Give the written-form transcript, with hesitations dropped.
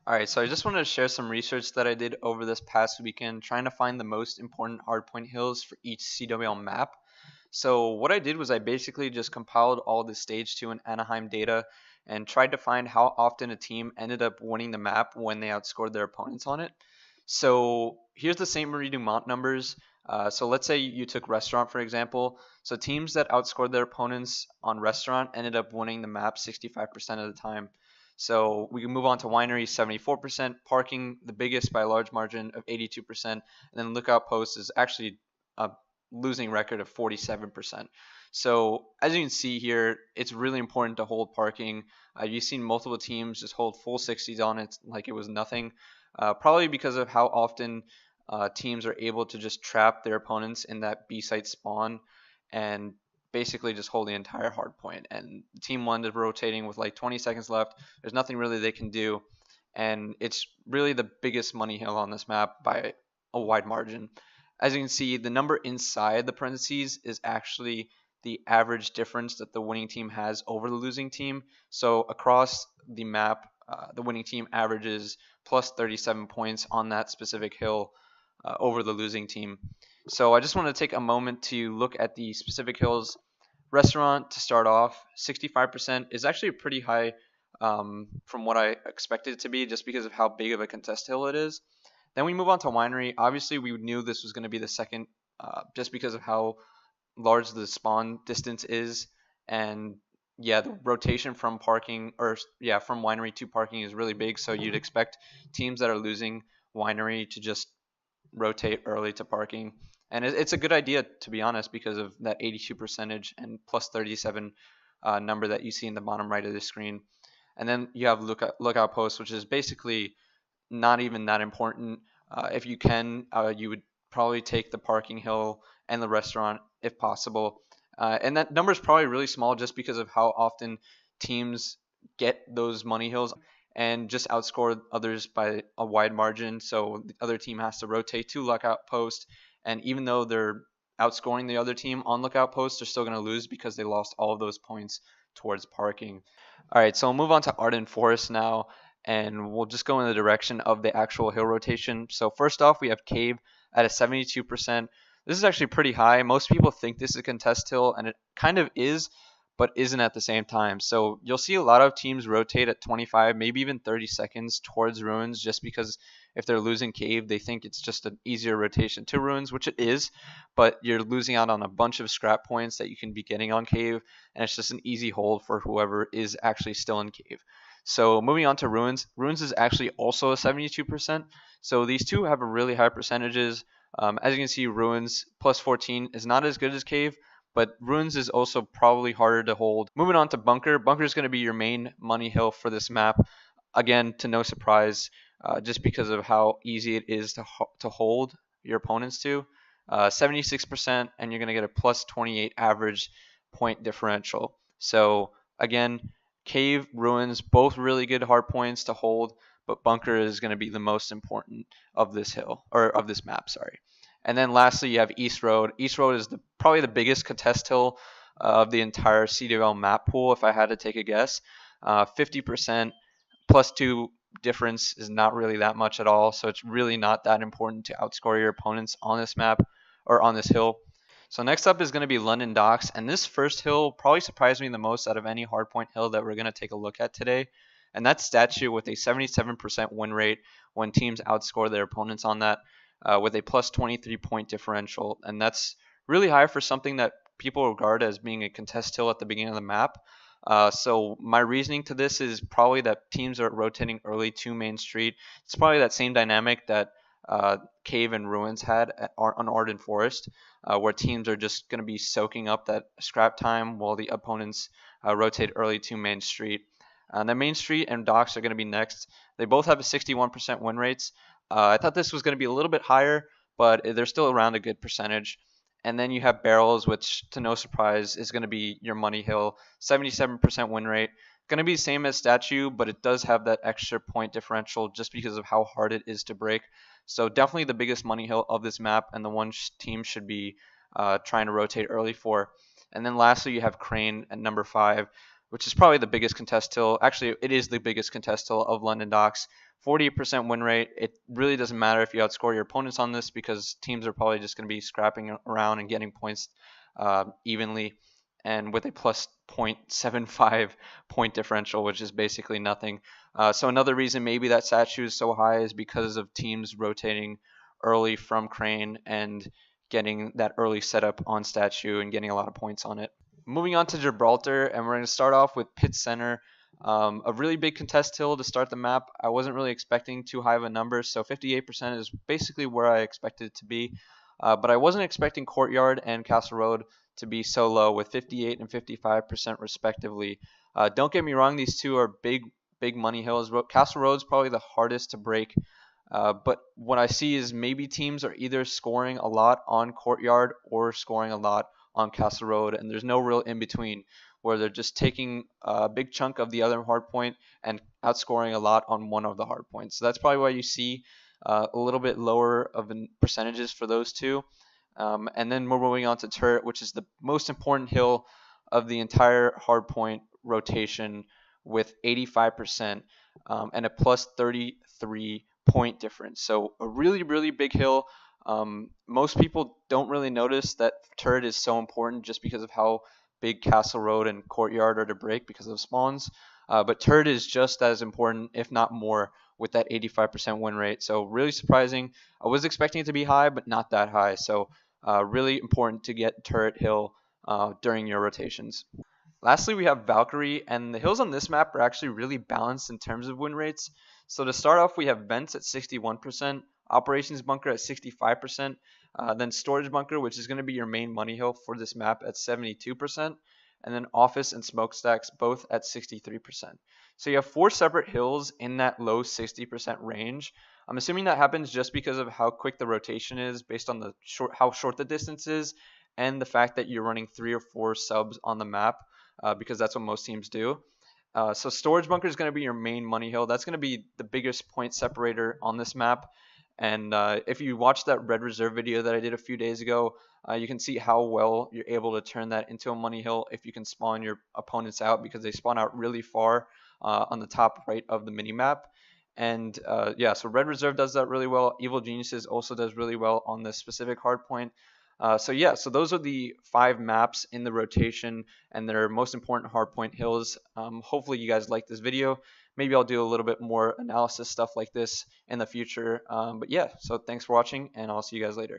Alright, so I just wanted to share some research that I did over this past weekend trying to find the most important hardpoint hills for each CWL map. So what I did was I basically just compiled all the Stage 2 and Anaheim data and tried to find how often a team ended up winning the map when they outscored their opponents on it. So here's the St. Marie du Mont numbers. So let's say you took Restaurant for example. So teams that outscored their opponents on Restaurant ended up winning the map 65% of the time. So we can move on to Winery, 74%, Parking the biggest by a large margin of 82%, and then Lookout Post is actually a losing record of 47%. So as you can see here, it's really important to hold Parking. You've seen multiple teams just hold full 60s on it like it was nothing, probably because of how often teams are able to just trap their opponents in that B site spawn and basically just hold the entire hard point. And team one is rotating with like 20 seconds left. There's nothing really they can do. And it's really the biggest money hill on this map by a wide margin. As you can see, the number inside the parentheses is actually the average difference that the winning team has over the losing team. So across the map, the winning team averages plus 37 points on that specific hill over the losing team. So I just want to take a moment to look at the specific hills. Restaurant to start off, 65% is actually pretty high from what I expected it to be just because of how big of a contest hill it is. Then we move on to Winery. Obviously, we knew this was going to be the second just because of how large the spawn distance is. And yeah, the rotation from parking or yeah, from Winery to parking is really big. So you'd expect teams that are losing Winery to just rotate early to parking. And it's a good idea, to be honest, because of that 82 percentage and plus 37 number that you see in the bottom right of the screen. And then you have lookout post, which is basically not even that important. If you can, you would probably take the parking hill and the restaurant if possible. And that number is probably really small just because of how often teams get those money hills and just outscore others by a wide margin. So the other team has to rotate to lookout post, and even though they're outscoring the other team on lookout post, they're still going to lose because they lost all of those points towards parking. All right, so we'll move on to Ardent Forest now, and we'll just go in the direction of the actual hill rotation. So first off, we have Cave at a 72%. This is actually pretty high. Most people think this is a contest hill, and it kind of is, but isn't at the same time. So you'll see a lot of teams rotate at 25, maybe even 30 seconds towards Ruins just because if they're losing Cave, they think it's just an easier rotation to Ruins, which it is, but you're losing out on a bunch of scrap points that you can be getting on Cave, and it's just an easy hold for whoever is actually still in Cave. So moving on to Ruins. Ruins is actually also a 72%. So these two have a really high percentages. As you can see, Ruins plus 14 is not as good as Cave, but Ruins is also probably harder to hold. Moving on to Bunker. Bunker is going to be your main money hill for this map. Again, to no surprise, just because of how easy it is to hold your opponents to. 76%, and you're going to get a plus 28 average point differential. So again, Cave, Ruins, both really good hard points to hold, but Bunker is going to be the most important of this hill, or of this map, sorry. And then lastly, you have East Road. East Road is probably the biggest contest hill of the entire CWL map pool, if I had to take a guess. 50% plus 2 difference is not really that much at all, so it's really not that important to outscore your opponents on this map, or on this hill. So next up is going to be London Docks, and this first hill probably surprised me the most out of any hardpoint hill that we're going to take a look at today. And that's Statue with a 77% win rate when teams outscore their opponents on that. With a plus 23 point differential, and that's really high for something that people regard as being a contest hill at the beginning of the map. So my reasoning to this is probably that teams are rotating early to Main Street. It's probably that same dynamic that Cave and Ruins had on Ardent Forest, where teams are just going to be soaking up that scrap time while the opponents rotate early to Main Street. The Main Street and Docks are going to be next. They both have a 61% win rates. I thought this was going to be a little bit higher, but they're still around a good percentage. And then you have Barrels, which, to no surprise, is going to be your money hill. 77% win rate. Going to be the same as Statue, but it does have that extra point differential just because of how hard it is to break. So definitely the biggest money hill of this map, and the one team should be trying to rotate early for. And then lastly, you have Crane at number 5, which is probably the biggest contest hill. Actually, it is the biggest contest hill of London Docks 48% win rate. It really doesn't matter if you outscore your opponents on this because teams are probably just going to be scrapping around and getting points evenly. And with a plus 0.75 point differential, which is basically nothing. So another reason maybe that statue is so high is because of teams rotating early from Crane and getting that early setup on statue and getting a lot of points on it. Moving on to Gibraltar, and we're going to start off with pit center. A really big contest hill to start the map. I wasn't really expecting too high of a number, so 58% is basically where I expected it to be. But I wasn't expecting Courtyard and Castle Road to be so low with 58 and 55% respectively. Don't get me wrong, these two are big money hills. Castle Road's probably the hardest to break. But what I see is maybe teams are either scoring a lot on Courtyard or scoring a lot on Castle Road, and there's no real in between where they're just taking a big chunk of the other hard point and outscoring a lot on one of the hard points. So that's probably why you see a little bit lower of percentages for those two. And then we're moving on to turret, which is the most important hill of the entire hardpoint rotation with 85% and a plus 33 point difference. So a really big hill. Most people don't really notice that turret is so important just because of how big Castle Road and Courtyard are to break because of spawns. But turret is just as important, if not more, with that 85% win rate. So really surprising. I was expecting it to be high, but not that high. So really important to get turret hill during your rotations. Lastly, we have Valkyrie, and the hills on this map are actually really balanced in terms of win rates. So to start off, we have Vents at 61%, Operations Bunker at 65%, then Storage Bunker, which is going to be your main money hill for this map, at 72%, and then Office and Smokestacks both at 63%. So you have four separate hills in that low 60% range. I'm assuming that happens just because of how quick the rotation is based on the how short the distance is and the fact that you're running 3 or 4 subs on the map because that's what most teams do. So Storage Bunker is going to be your main money hill. That's going to be the biggest point separator on this map. And if you watch that Red Reserve video that I did a few days ago, you can see how well you're able to turn that into a money hill if you can spawn your opponents out because they spawn out really far on the top right of the mini map. And yeah, so Red Reserve does that really well. Evil Geniuses also does really well on this specific hardpoint. So yeah, so those are the 5 maps in the rotation and their most important hardpoint hills. Hopefully you guys like this video. Maybe I'll do a little bit more analysis stuff like this in the future. But yeah, so thanks for watching and I'll see you guys later.